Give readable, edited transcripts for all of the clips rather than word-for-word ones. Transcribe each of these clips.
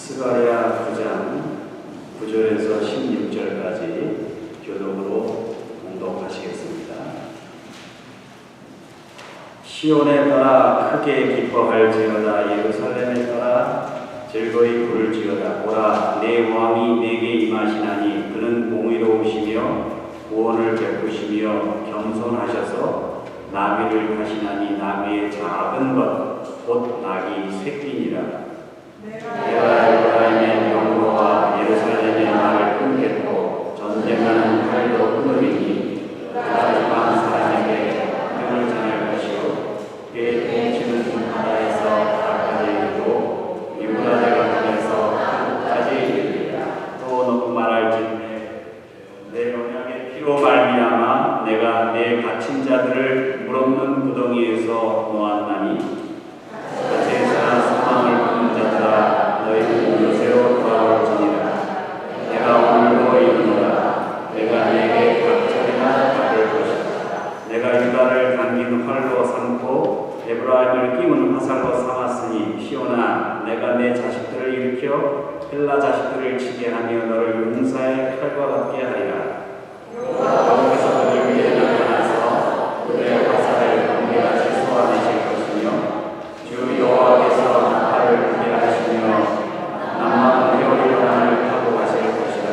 스가랴 9장 9절에서 16절까지 교독으로 공독하시겠습니다. 시온에 따라 크게 기뻐할지어다. 예루살렘에 따라 즐거이 부를지어다. 보라, 내 왕이 내게 임하시나니 그는 공의로우시며 구원을 베푸시며 겸손하셔서 나귀를 타시나니 나귀의 작은 것 곧 나귀 새끼니라. 내가 에브라임의 명로와 예루살렘의 말을 끊겠고 전쟁하는 칼도 끊으리니 그가 이방 사람에게 평을 전할 것이요 그의 통치는 바다에서 바다까지 이르고 유브라데 강에서 한국까지 이르리라. 또 너무 말할진대 내 언약의 피로 말미암아 내가 내 갇힌 자들을 물없는 구덩이에서 놓았나니 밭에서 소망을 품는 자들아 너희는 요새로 돌아올지니라. 내가 오늘도 이르노라. 내가 네게 각절이나 갚을 것이다. 내가 유다를 당긴 활로 삼고 에브라임을 끼운 화살로 삼았으니 시온아 내가 내 자식들을 일으켜 헬라 자식들을 치게 하며 너를 용사의 칼과 같게 하리라. 여호와께서 그들 위에 나타나서 그들의 화살을 번개같이 쏘아내실 것이며 주 여호와께서 나팔을 불게 하시며 남방의 회오리 바람을 타고 가실 것이다.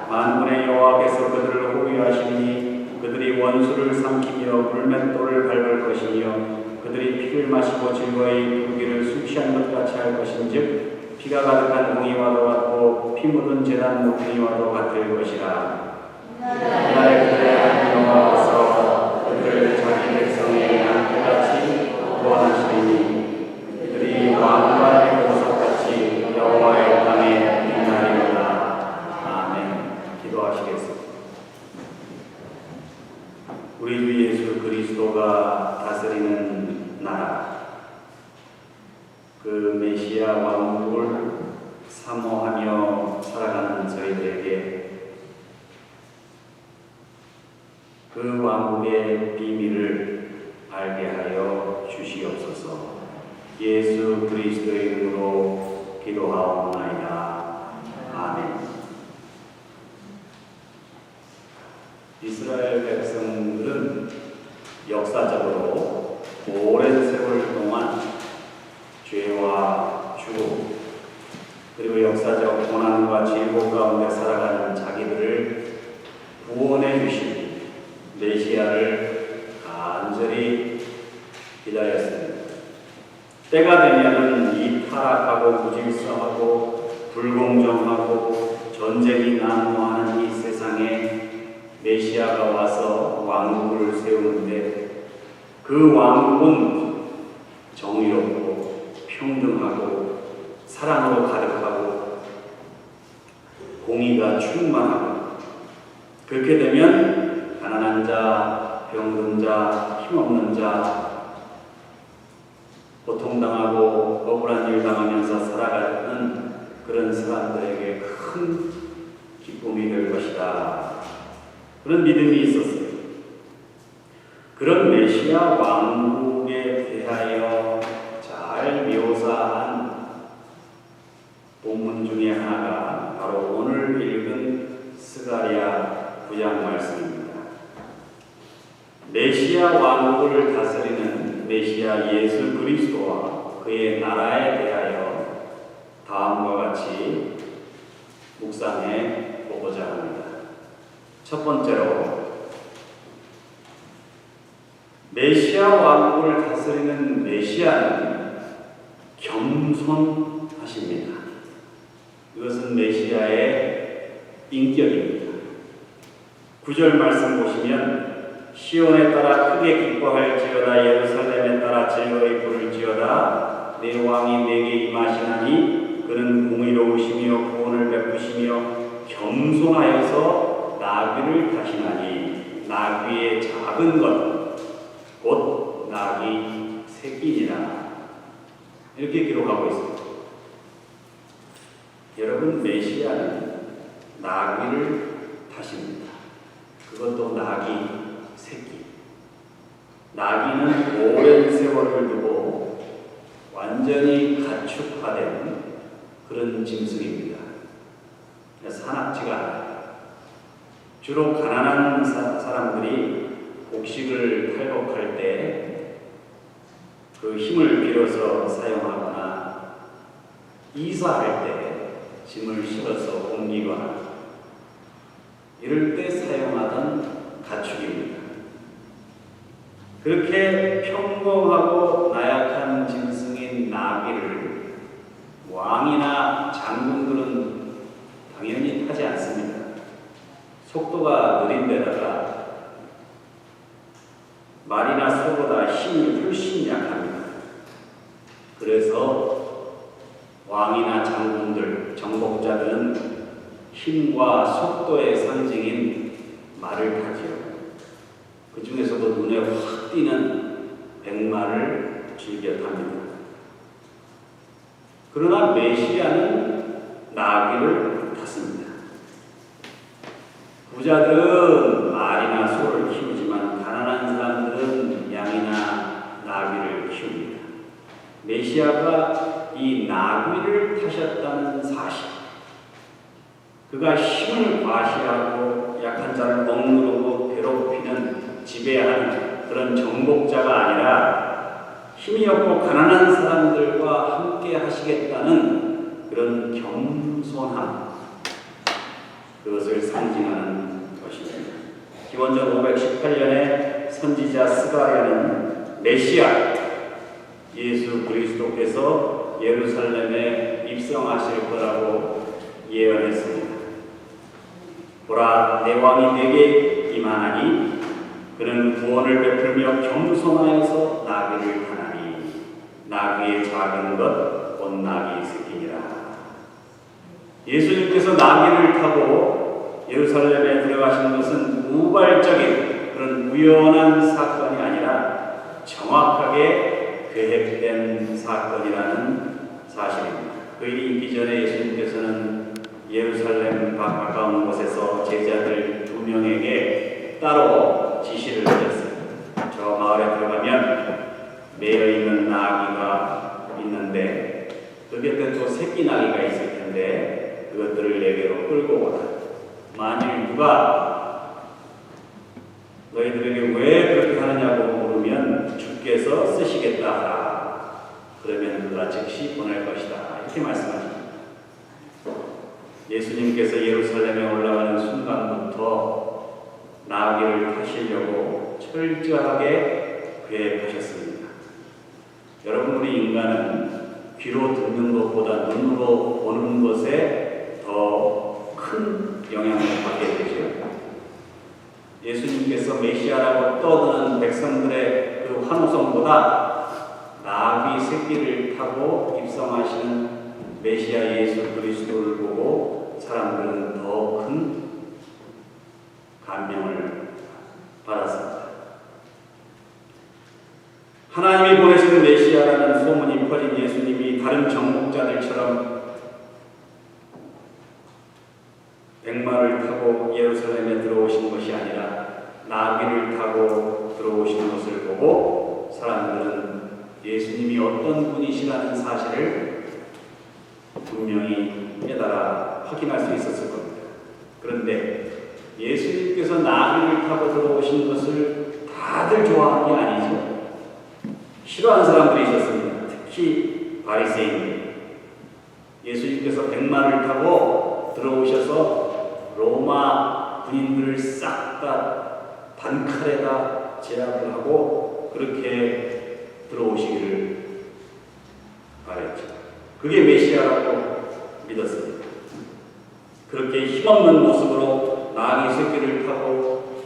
만군의 여호와께서 그들을 호위하시니 그들이 원수를 삼키며 물맷돌을 밟을 것이며 그들이 피를 마시고 즐거이 불기를 술 취한 것 같이 할 것인즉 피가 가득한 공의와도 같고 피 묻은 제단 모퉁이와도 같을 것이라. 이날에 그들의 하나님 여호와께서 그들을 자기 백성의 양떼같이 구원하시리니 그들이 왕과 의 보석같이 여호와의 땅에 빛나리로다. 아멘. 기도하시겠습니다. 우리 주 예수 그리스도가 다스리는 나라, 그 메시아 왕국을 사모하며 살아가는 저희들에게 그 왕국의 비밀을 알게 하여 주시옵소서. 예수 그리스도의 이름으로 기도하옵나이다. 아멘. 이스라엘 백성들은 역사적으로 오랜 세월 동안 죄와 죽음 그리고 역사적 고난과 질고 가운데 살아가는 자기들을 구원해 주신 메시아를 간절히 기다렸습니다. 때가 되면은 이 타락하고 무질서하고 불공정하고 전쟁이 난무하는 이 세상에 메시아가 와서 왕국을 세우는데 그 왕국은 정의롭고 평등하고 사랑으로 가득하고 공의가 충만하고 그렇게 되면 가난한 자, 병든 자, 힘없는 자, 고통당하고 억울한 일 당하면서 살아가는 그런 사람들에게 큰 기쁨이 될 것이다. 그런 믿음이 있었어요. 그런 메시아 왕국에 대하여 잘 묘사한 본문 중에 하나가 바로 오늘 읽은 스가랴 9장 말씀입니다. 메시아 왕국을 다스리는 메시아 예수 그리스도와 그의 나라에 대하여 다음과 같이 묵상해 보고자 합니다. 첫 번째로 메시아 왕국을 다스리는 메시아는 겸손하십니다. 이것은 메시아의 인격입니다. 9절 말씀 보시면 시온에 따라 크게 기뻐할지어다. 예루살렘에 따라 즐거이 부를지어다. 내 왕이 내게 임하시나니 그는 공의로우시며 구원을 베푸시며 겸손하여서 나귀를 타시나니 나귀의 작은 것 곧 나귀 새끼니라. 이렇게 기록하고 있습니다. 여러분, 메시아는 나귀를 타십니다. 그것도 나귀 새끼. 나귀는 오랜 세월을 두고 완전히 가축화된 그런 짐승입니다. 사납지가 않아요. 주로 가난한 사람들이 곡식을 탈곡할 때 그 힘을 빌어서 사용하거나 이사할 때 짐을 실어서 옮기거나 이럴 때 사용하던 가축입니다. 그렇게 평범하고 나약한 짐승인 나귀를 왕이나 장군들은 당연히 타지 않습니다. 속도가 느린 데다가 말이나 소보다 힘이 훨씬 약합니다. 그래서 왕이나 장군들, 정복자들은 힘과 속도의 상징인 말을 타지요. 그 중에서도 눈에 확 띄는 백마를 즐겨 탑니다. 그러나 메시아는 나귀를 탔습니다. 부자들은 말이나 소를 키우지만 가난한 사람들은 양이나 나귀를 키웁니다. 메시아가 이 나귀를 타셨다는 사실, 그가 힘을 과시하고 약한 자를 억누르고 괴롭히는 지배하는 그런 정복자가 아니라 힘이 없고 가난한 사람들과 함께 하시겠다는 그런 겸손함, 그것을 상징하는 것입니다. 기원전 518년에 선지자 스가랴는 메시아 예수 그리스도께서 예루살렘에 입성하실 거라고 예언했습니다. 보라, 내 왕이 내게 임하나니 그는 구원을 베풀며 겸손하여서 나귀를 타나니 나귀의 작은 것 곧 나귀 새끼니라. 예수님께서 나귀를 타고 예루살렘에 들어가신 것은 우발적인 그런 우연한 사건이 아니라 정확하게 계획된 사건이라는 사실입니다. 그 일이 있기 전에 예수님께서는 예루살렘 가까운 곳에서 제자들 2명에게 따로 지시를 하셨어요. 저 마을에 들어가면 매여 있는 나귀가 있는데 그 곁에 또 새끼 나귀가 있을 텐데 그것들을 내게로 끌고 오라. 만일 누가 너희들에게 왜 그렇게 하느냐고 물으면 주께서 쓰시겠다 하라. 그러면 그가 즉시 보낼 것이다. 이렇게 말씀하십니다. 예수님께서 예루살렘에 올라가는 순간부터 나귀를 타시려고 철저하게 계획하셨습니다. 여러분, 우리 인간은 귀로 듣는 것보다 눈으로 보는 것에 더 큰 영향을 받게 되죠. 예수님께서 메시아라고 떠드는 백성들의 그 환호성보다 나귀 새끼를 타고 입성하시는 메시아 예수 그리스도를 보고 사람들은 더 큰 감명을 받았습니다. 하나님이 보내신 메시아라는 소문이 퍼진 예수님이 다른 정복자들처럼 백마를 타고 예루살렘에 들어오신 것이 아니라 나귀를 타고 들어오신 것을 보고 사람들은 예수님이 어떤 분이시라는 사실을 분명히 깨달아 확인할 수 있었을 겁니다. 그런데 예수님께서 나귀를 타고 들어오신 것을 다들 좋아하는 게 아니죠. 싫어하는 사람들이 있었습니다. 특히 바리새인들. 예수님께서 백마를 타고 들어오셔서 로마 군인들을 싹 다 단칼에다 제압을 하고 그렇게 들어오시기를 바랬죠. 그게 메시아라고 믿었습니다. 그렇게 힘없는 모습으로 나귀 새끼를 타고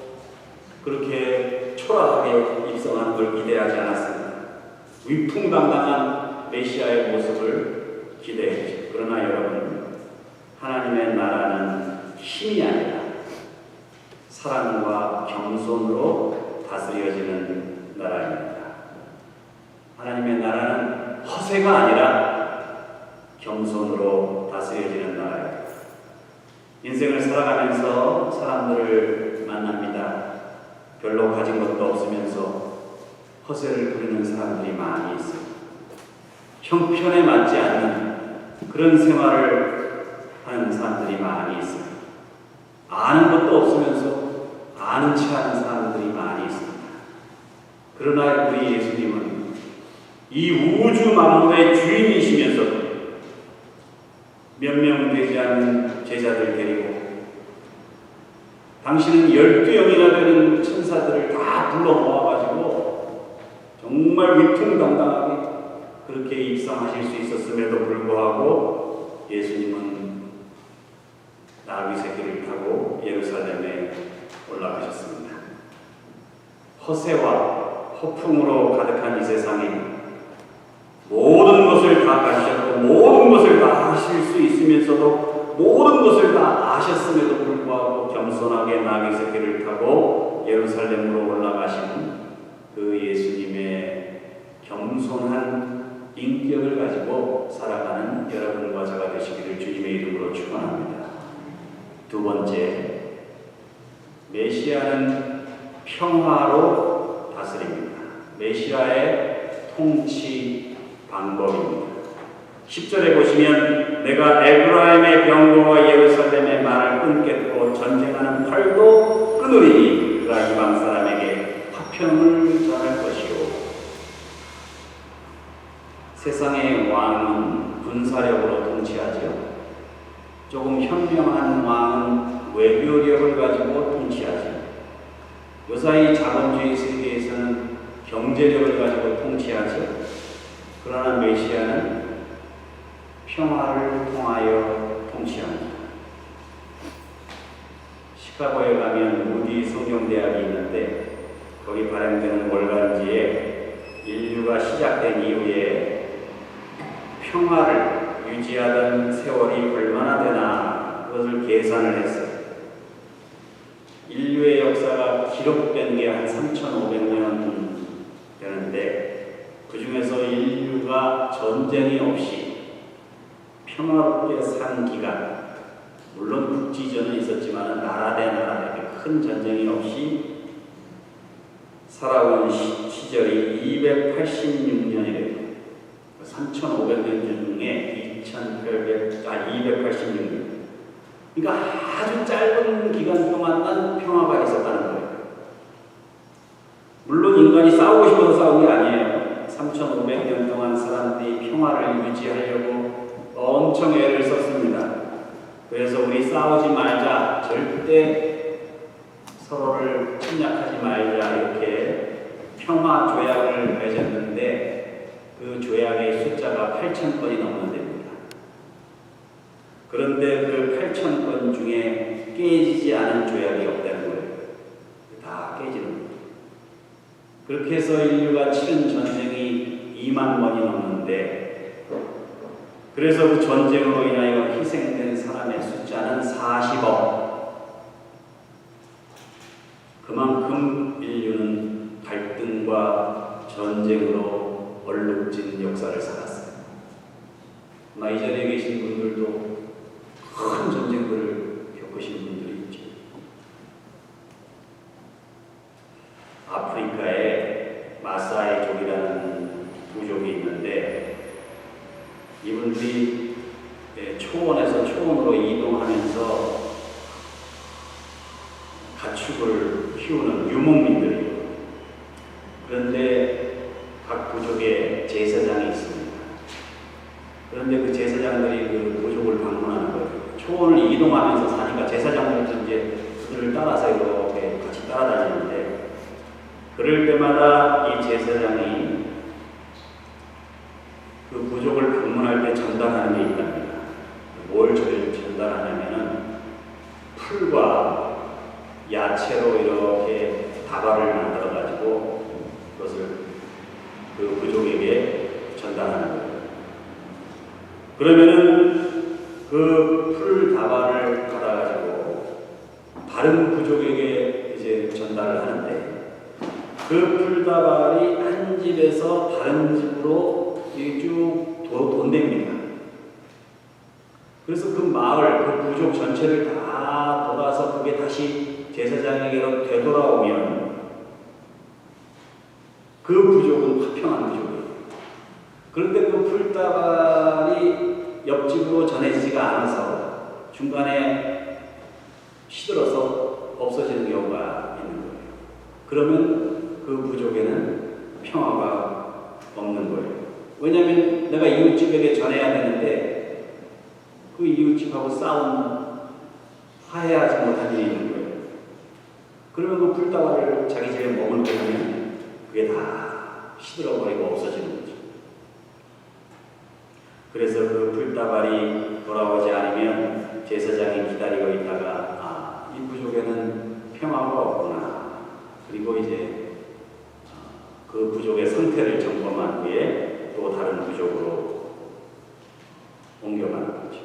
그렇게 초라하게 입성한 걸 기대하지 않았습니다. 위풍당당한 메시아의 모습을 기대했죠. 그러나 여러분, 하나님의 나라는 힘이 아니라 사랑과 겸손으로 다스려지는 나라입니다. 하나님의 나라는 허세가 아니라 겸손으로 다스려지는 나라입니다. 인생을 살아가면서 사람들을 만납니다. 별로 가진 것도 없으면서 허세를 부리는 사람들이 많이 있어요. 형편에 맞지 않는 그런 생활을 하는 사람들이 많이 있습니다. 아는 것도 없으면서 아는 체 하는 사람들이 많이 있습니다. 그러나 우리 예수님은 이 우주 만물의 주인이시면서도 몇 명 되지 않는 제자들 데리고 당신은 12명이나 되는 천사들을 다 불러 모아가지고 정말 위풍당당하게 그렇게 입상하실 수 있었음에도 불구하고 예수님은 나귀 새끼를 타고 예루살렘에 올라가셨습니다. 허세와 허풍으로 가득한 이 세상에 모든 것을 다 가지셨고 모든 것을 다 하실 수 있으면서도 모든 것을 다 아셨음에도 불구하고 겸손하게 나귀 새끼를 타고 예루살렘으로 올라가신 그 예수님의 겸손한 인격을 가지고 살아가는 여러분과 제가 되시기를 주님의 이름으로 축원합니다. 두 번째, 메시아는 평화로 다스립니다. 메시아의 통치 방법입니다. 10절에 보시면 내가 에브라임의 병거와 예루살렘의 말을 끊겠고 전쟁하는 팔도 끊으리니 그가 이방 사람에게 화평을 전할 것이요. 세상의 왕은 군사력으로 통치하죠. 조금 현명한 왕은 외교력을 가지고 통치하죠. 요사이 자본주의 세계에서는 경제력을 가지고 통치하죠. 그러나 메시아는 평화를 통하여 통치합니다. 시카고에 가면 무디 성경대학이 있는데 거기 발행되는 월간지에 인류가 시작된 이후에 평화를 유지하던 세월이 얼마나 되나 그것을 계산을 했어요. 인류의 역사가 기록된 게 한 3,500년 되는데 그 중에서 인류가 전쟁이 없이 평화롭게 산 기간, 물론 국지전은 있었지만 나라 대 나라 이렇게 큰 전쟁이 없이 살아온 시절이 286년이래요. 3,500년 중에 286년. 그러니까 아주 짧은 기간 동안만 평화가 있었다는 거예요. 물론 인간이 싸우고 싶어서 싸운 게 아니에요. 3,500년 동안 사람들이 평화를 유지하려고 엄청 애를 썼습니다. 그래서 우리 싸우지 말자, 절대 서로를 침략하지 말자 이렇게 평화 조약을 맺었는데 그 조약의 숫자가 8,000건이 넘는답니다. 그런데 그 8,000건 중에 깨지지 않은 조약이 없다는 거예요. 다 깨지는 거예요. 그렇게 해서 인류가 치른 전쟁이 2만 번이 넘는데 그래서 그 전쟁으로 인하여 희생된 사람의 숫자는 40억. 그만큼 인류는 갈등과 전쟁으로 얼룩진 역사를 살았어요. 아마 이 자리에 계신 분들도 큰 전쟁들을 겪으신 분들이 있죠. 아프리카에 마사이족이라는 부족이 있는데 이분들이 초원에서 초원으로 이동하면서 가축을 키우는 유목민들이에요. 그런데 각 부족에 제사장이 있습니다. 그런데 그 제사장들이 그 부족을 방문하는 거예요. 초원을 이동하면서 사니까 제사장들도 이제 그들을 따라서 이렇게 같이 따라다니는데 그럴 때마다 이 제사장이 그 부족을 방문할 때 전달하는 게 있답니다. 뭘 전달하냐면은 풀과 야채로 이렇게 다발을 만들어 가지고 그것을 그 부족에게 전달하는 거예요. 그러면은 그 풀 다발을 받아가지고 다른 부족에게 이제 전달을 하는데 그 풀 다발이 한 집에서 다른 집으로 쭉 돈댑니다. 그래서 그 마을, 그 부족 전체를 다 돌아서 그게 다시 제사장에게로 되돌아오면 그 부족은 화평한 부족이에요. 그런데 그 풀다발이 옆집으로 전적으로 전해지지가 않아서 중간에 시들어서 없어지는 경우가 있는 거예요. 그러면 그 부족에는 평화가 없는 거예요. 왜냐하면 내가 이웃집에게 전해야 되는데 그 이웃집하고 싸움, 화해하지 못한 일이 있는 거예요. 그러면 그 풀다발을 자기 집에 머물게 하면 그게 다 시들어버리고 없어지는 거죠. 그래서 그 풀다발이 돌아오지 않으면 제사장이 기다리고 있다가 이 부족에는 평화가 없구나. 그리고 이제 그 부족의 상태를 점검한 후에 또 다른 부족으로 옮겨가는 거죠.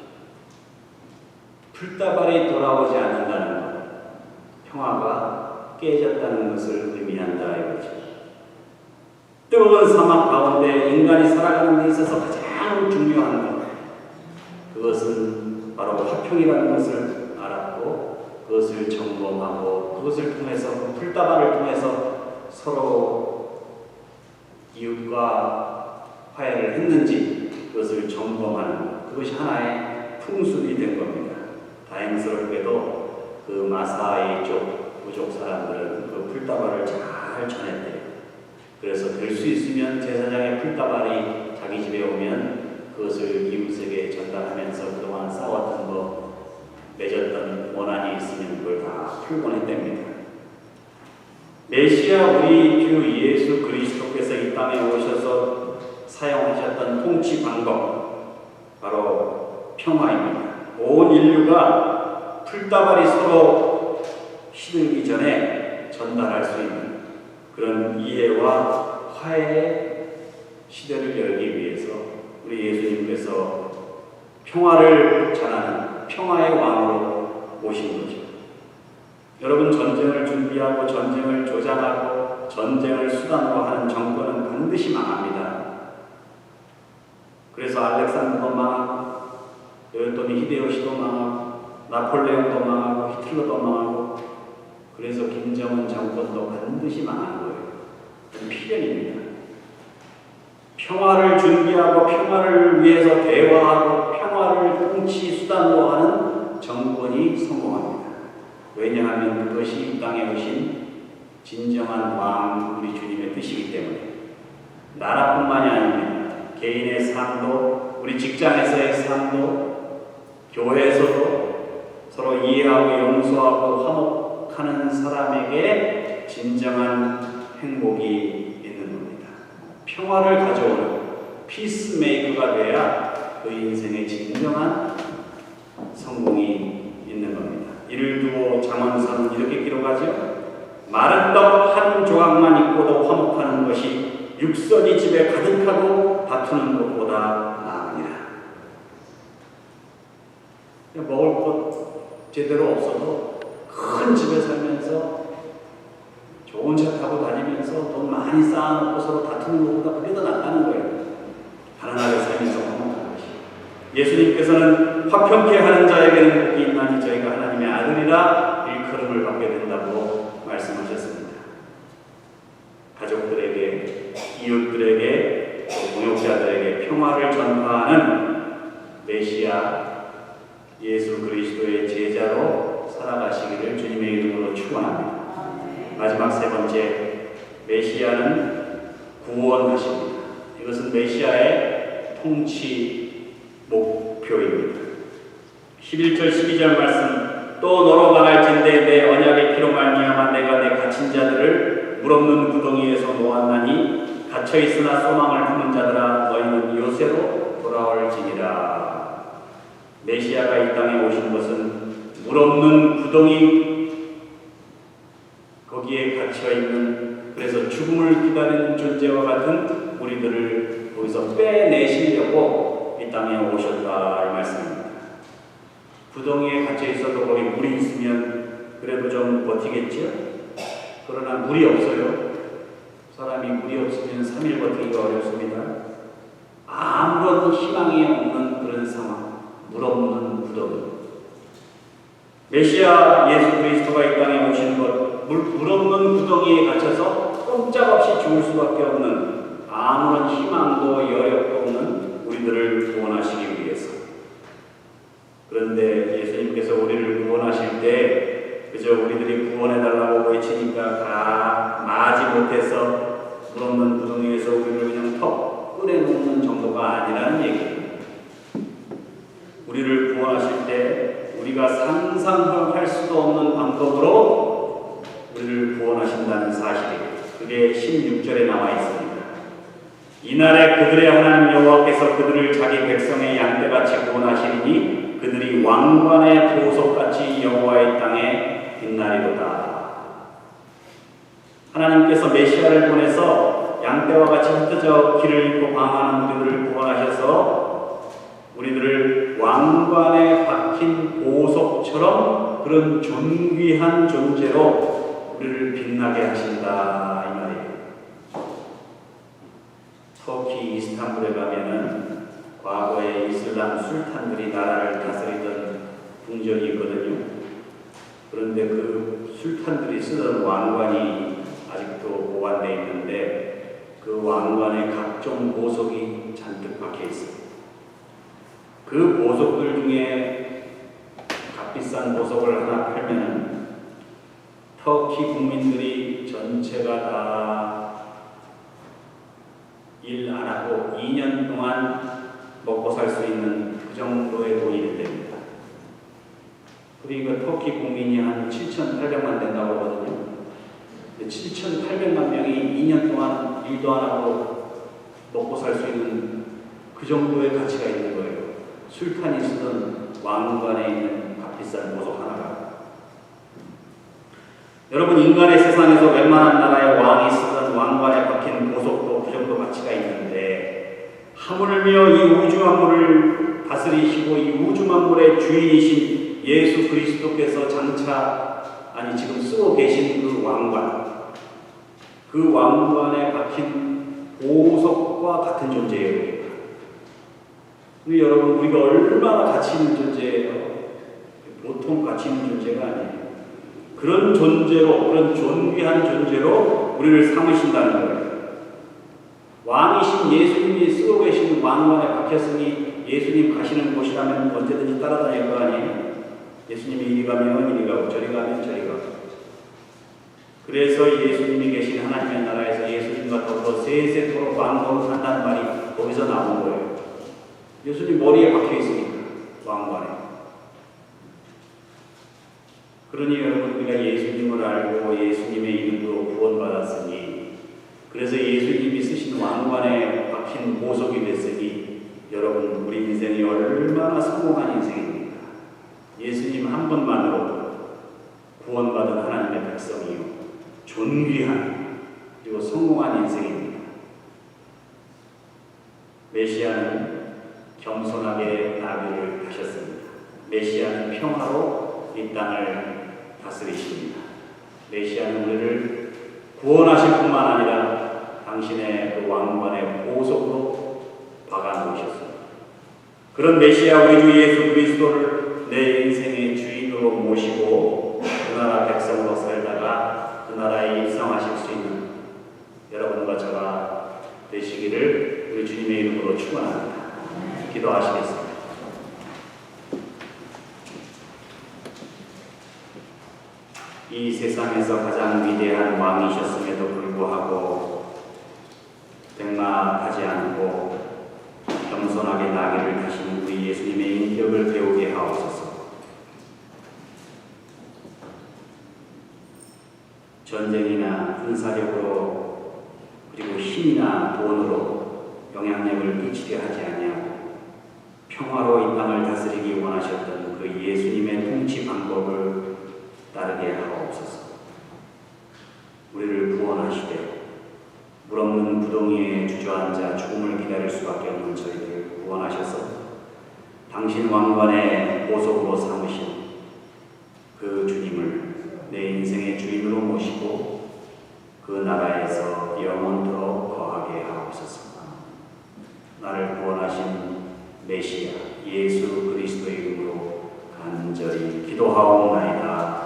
풀다발이 돌아오지 않는다는 것, 평화가 깨졌다는 것을 의미한다 이거죠. 뜨거운 사막 가운데 인간이 살아가는 데 있어서 가장 중요한 것, 그것은 바로 화평이라는 것을 알았고 그것을 점검하고 그것을 통해서 그 풀다발을 통해서 서로 이웃과 화해를 했는지 그것을 점검하는 것, 그것이 하나의 풍습이 된 겁니다. 다행스럽게도 그 마사이 쪽 부족 사람들은 그 풀다발을 잘 전했대요. 그래서 될 수 있으면 제사장의 풀다발이 자기 집에 오면 그것을 이웃에게 전달하면서 그동안 싸웠던 거, 맺었던 원한이 있으면 그걸 다 풀곤 했답니다. 메시아 우리 주 예수 그리스도께서 이 땅에 오셔서 사용하셨던 통치 방법, 바로 평화입니다. 온 인류가 풀다발이 서로 시들기 전에 전달할 수 있는 그런 이해와 화해의 시대를 열기 위해서 우리 예수님께서 평화를 전하는 평화의 왕으로 오신 거죠. 여러분, 전쟁을 준비하고 전쟁을 조장하고 전쟁을 수단으로 하는 정권은 반드시 망합니다. 그래서 알렉산더도 망하고 요요토미 히데요시도 망하고 나폴레옹도 망하고 히틀러도 망하고 그래서 김정은 정권도 반드시 망하는 거예요. 필연입니다. 평화를 준비하고 평화를 위해서 대화하고 평화를 통치 수단으로 하는 정권이 성공합니다. 왜냐하면 그것이 이 땅에 오신 진정한 왕 우리 주님의 뜻이기 때문에 나라뿐만이 아닙니다. 개인의 삶도 우리 직장에서의 삶도 교회에서도 서로 이해하고 용서하고 화목하는 사람에게 진정한 행복이 있는 겁니다. 평화를 가져오는 피스메이커가 돼야 그 인생의 진정한 성공이 있는 겁니다. 이를 두고 잠언서는 이렇게 기록하죠. 마른 떡 한 조각만 있고도 화목하는 것이 육선이 집에 가득하고 다투는 것보다 나으니라. 먹을 것 제대로 없어도 큰 집에 살면서 좋은 차 타고 다니면서 돈 많이 쌓아놓고 서로 다투는 것보다 그게 더 낫다는 거예요. 가난하게 살면서 화목하는 것이. 예수님께서는 화평케 하는 자에게는 복이 있나니 저희가 하나님의 아들이라 일컬음을 받게 된다고 말씀하셨습니다. 가족들에게, 이웃들에게, 동역자들에게 평화를 전파하는 메시아 예수 그리스도의 제자로 살아가시기를 주님의 이름으로 축원합니다. 마지막 세 번째, 메시아는 구원하십니다. 이것은 메시아의 통치 목표입니다. 11절 12절 말씀, 또 너로 말할진대 내 언약의 피로 말미암아 내가 내 갇힌 자들을 물없는 구덩이에서 놓았나니 갇혀있으나 소망을 품은 자들아 너희는 요새로 돌아올지니라. 메시아가 이 땅에 오신 것은 물없는 구덩이, 거기에 갇혀있는, 그래서 죽음을 기다리는 존재와 같은 우리들을 거기서 빼내시려고 이 땅에 오셨다 이 말씀입니다. 구덩이에 갇혀있어도 거기 물이 있으면 그래도 좀 버티겠죠? 그러나 물이 없어요. 사람이 물이 없으면 3일 버티기가 어렵습니다. 아무런 희망이 없는 그런 상황, 물 없는 구덩이. 메시아 예수 그리스도가 이 땅에 오신 것, 물 없는 구덩이에 갇혀서 꼼짝없이 죽을 수밖에 없는 아무런 희망도 여력도 없는 우리들을 구원하시기 위해서 그런데 예수님께서 우리를 구원하실 때 그저 우리들이 구원해달라고 외치니까 마지 못해서 물 없는 구덩이에서 우리를 그냥 턱 꺼내놓는 정도가 아니라는 얘기예요. 우리를 구원하실 때 우리가 상상할 수도 없는 방법으로 우리를 구원하신다는 사실이에요. 그게 16절에 나와 있습니다. 이날에 그들의 하나님 여호와께서 그들을 자기 백성의 양떼같이 구원하시리니 그들이 왕관의 보석같이 여호와의 땅에 빛나리로다. 하나님께서 메시아를 보내서 양떼와 같이 흩어져 길을 잃고 방황하는 우리들을 구원하셔서 우리들을 왕관에 박힌 보석처럼 그런 존귀한 존재로 우리를 빛나게 하신다 이 말이에요. 터키 이스탄불에 가면은 과거에 이슬람 술탄들이 나라를 다스리던 궁전이 있거든요. 그런데 그 술탄들이 쓰던 왕관이 아직도 보관되어 있는데 그 왕관에 각종 보석이 잔뜩 박혀 있어요. 그 보석들 중에 값비싼 보석을 하나 팔면은 터키 국민들이 전체가 다 일 안 하고 2년 동안 먹고 살 수 있는 그 정도의 돈이 됩니다. 그러니까 터키 국민이 한 7,800만 된다고 하거든요. 7,800만 명이 2년 동안 일도 안 하고 먹고 살 수 있는 그 정도의 가치가 있는 거예요. 술탄이 쓰던 왕관에 있는 값비싼 보석 하나가. 여러분, 인간의 세상에서 웬만한 나라의 왕이 쓰던 왕관에 박힌 보석도 그 정도 가치가 있는데 하물며 이 우주 만물을 다스리시고 이 우주 만물의 주인이신 예수 그리스도께서 지금 쓰고 계신 그 왕관, 그 왕관에 박힌 보석과 같은 존재예요. 근데 여러분, 우리가 얼마나 가치 있는 존재예요? 보통 가치 있는 존재가 아니에요. 그런 존재로, 그런 존귀한 존재로 우리를 삼으신다는 거예요. 왕이신 예수님이 쓰고 계신 왕관에 박혔으니 예수님 가시는 곳이라면 언제든지 따라다닐 거 아니에요? 예수님이 이리 가면 이리 가고 저리 가면 저리 가고. 그래서 예수님이 계신 하나님의 나라에서 예수님과 더불어 세세토록 왕노릇 한다는 말이 거기서 나온 거예요. 예수님 머리에 박혀 있으니까 왕관에. 그러니 여러분, 우리가 예수님을 알고 예수님의 이름으로 구원받았으니, 그래서 예수님이 쓰신 왕관에 박힌 보석이 됐으니 여러분, 우리 인생이 얼마나 성공한 인생입니까? 예수님 한 분만으로 구원받은 하나님의 백성이요, 존귀한 그리고 성공한 인생입니다. 메시아는 겸손하게 나귀를 타셨습니다. 메시아는 평화로 이 땅을 다스리십니다. 메시아는 우리를 구원하실 뿐만 아니라 당신의 그 왕관의 보석으로 박아놓으셨습니다. 그런 메시아 우리 주 예수 그리스도를 내 인생의 주인으로 모시고 그 나라 백성으로 살다가 그 나라에 입성하실 수 있는 여러분과 저가 되시기를 우리 주님의 이름으로 축원합니다. 기도하시겠습니다. 이 세상에서 가장 위대한 왕이셨음에도 불구하고 백마하지 않고 겸손하게 나귀를 타신 우리 예수님의 인격을 배우게 하옵소서. 전쟁이나 군사력으로 그리고 힘이나 돈으로 영향력을 끼치려 하지 아니하고 평화로 이 땅을 다스리기 원하셨던 그 예수님의 통치 방법을 따르게 하옵소서. 우리를 구원하시되 물 없는 구덩이에 주저앉아 죽음을 기다릴 수밖에 없는 저희들을 구원하셔서 당신 왕관의 보석으로 삼으신 그 주님을 내 인생의 주인으로 모시고 그 나라에서 영원토록 거하게 하옵소서. 나를 구원하신 메시아 예수 그리스도의 이름으로 간절히 기도하옵나이다.